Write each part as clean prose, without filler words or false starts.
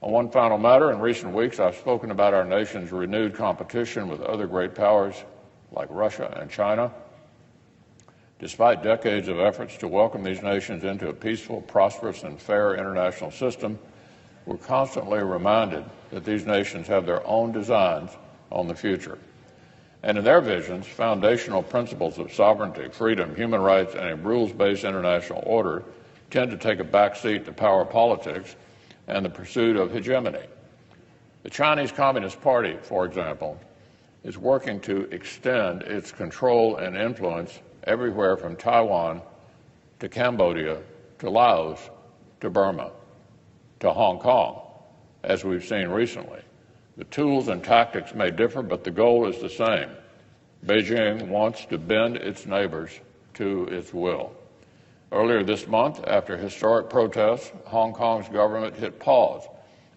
On one final matter, in recent weeks, I've spoken about our nation's renewed competition with other great powers like Russia and China. Despite decades of efforts to welcome these nations into a peaceful, prosperous, and fair international system, we're constantly reminded that these nations have their own designs on the future. And in their visions, foundational principles of sovereignty, freedom, human rights, and a rules-based international order tend to take a backseat to power politics and the pursuit of hegemony. The Chinese Communist Party, for example, is working to extend its control and influence everywhere from Taiwan to Cambodia to Laos to Burma to Hong Kong, as we've seen recently. The tools and tactics may differ, but the goal is the same. Beijing wants to bend its neighbors to its will. Earlier this month, after historic protests, Hong Kong's government hit pause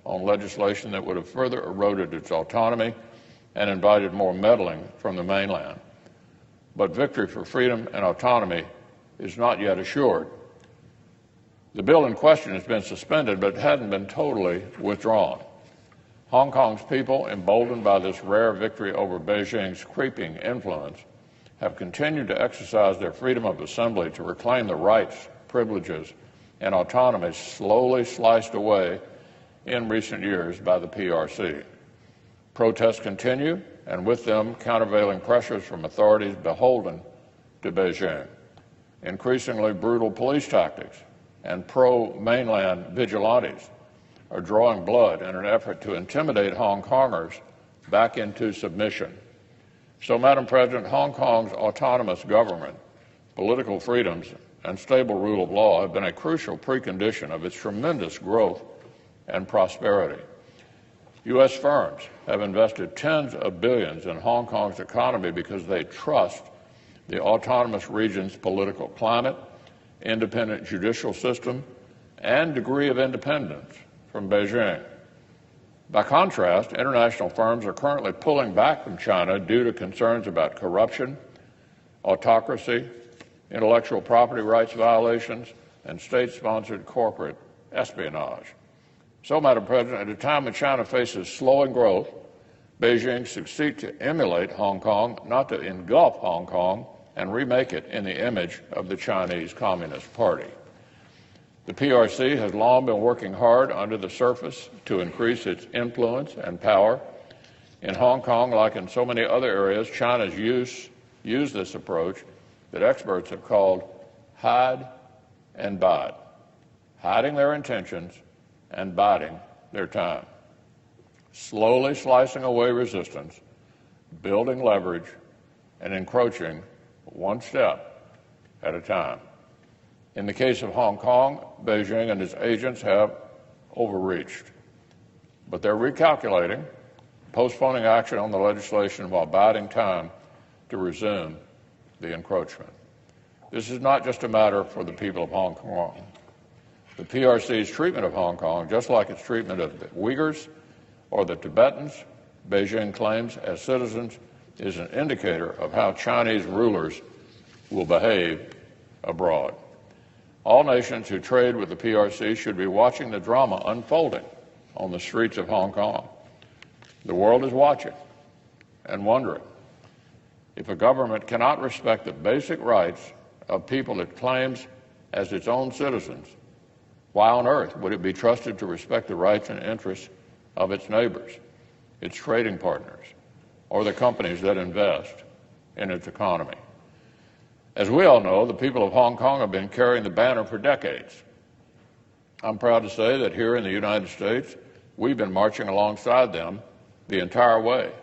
on legislation that would have further eroded its autonomy and invited more meddling from the mainland. But victory for freedom and autonomy is not yet assured. The bill in question has been suspended, but hadn't been totally withdrawn. Hong Kong's people, emboldened by this rare victory over Beijing's creeping influence, have continued to exercise their freedom of assembly to reclaim the rights, privileges, and autonomy slowly sliced away in recent years by the PRC. Protests continue, and with them countervailing pressures from authorities beholden to Beijing. Increasingly brutal police tactics and pro-mainland vigilantes are drawing blood in an effort to intimidate Hong Kongers back into submission. So, Madam President, Hong Kong's autonomous government, political freedoms, and stable rule of law have been a crucial precondition of its tremendous growth and prosperity. U.S. firms have invested tens of billions in Hong Kong's economy because they trust the autonomous region's political climate, independent judicial system, and degree of independence from Beijing. By contrast, international firms are currently pulling back from China due to concerns about corruption, autocracy, intellectual property rights violations, and state-sponsored corporate espionage. So, Madam President, at a time when China faces slowing growth, Beijing should seek to emulate Hong Kong, not to engulf Hong Kong and remake it in the image of the Chinese Communist Party. The PRC has long been working hard under the surface to increase its influence and power. In Hong Kong, like in so many other areas, China's used this approach that experts have called hide and bide, hiding their intentions and biding their time, slowly slicing away resistance, building leverage, and encroaching one step at a time. In the case of Hong Kong, Beijing and its agents have overreached, but they're recalculating, postponing action on the legislation while biding time to resume the encroachment. This is not just a matter for the people of Hong Kong. The PRC's treatment of Hong Kong, just like its treatment of the Uyghurs or the Tibetans, Beijing claims as citizens, is an indicator of how Chinese rulers will behave abroad. All nations who trade with the PRC should be watching the drama unfolding on the streets of Hong Kong. The world is watching and wondering. If a government cannot respect the basic rights of people it claims as its own citizens, why on earth would it be trusted to respect the rights and interests of its neighbors, its trading partners, or the companies that invest in its economy? As we all know, the people of Hong Kong have been carrying the banner for decades. I'm proud to say that here in the United States, we've been marching alongside them the entire way.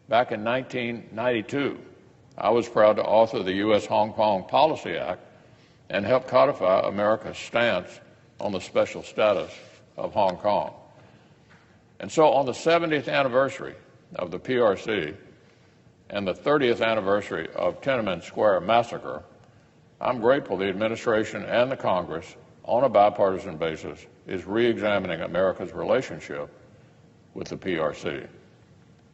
Back in 1992, I was proud to author the U.S. Hong Kong Policy Act and help codify America's stance on the special status of Hong Kong. And so on the 70th anniversary of the PRC and the 30th anniversary of Tiananmen Square massacre, I'm grateful the administration and the Congress, on a bipartisan basis, is re-examining America's relationship with the PRC.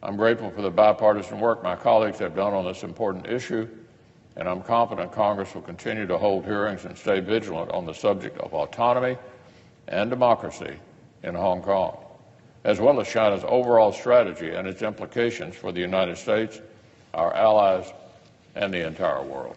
I'm grateful for the bipartisan work my colleagues have done on this important issue, and I'm confident Congress will continue to hold hearings and stay vigilant on the subject of autonomy and democracy in Hong Kong. as well as China's overall strategy and its implications for the United States, our allies, and the entire world.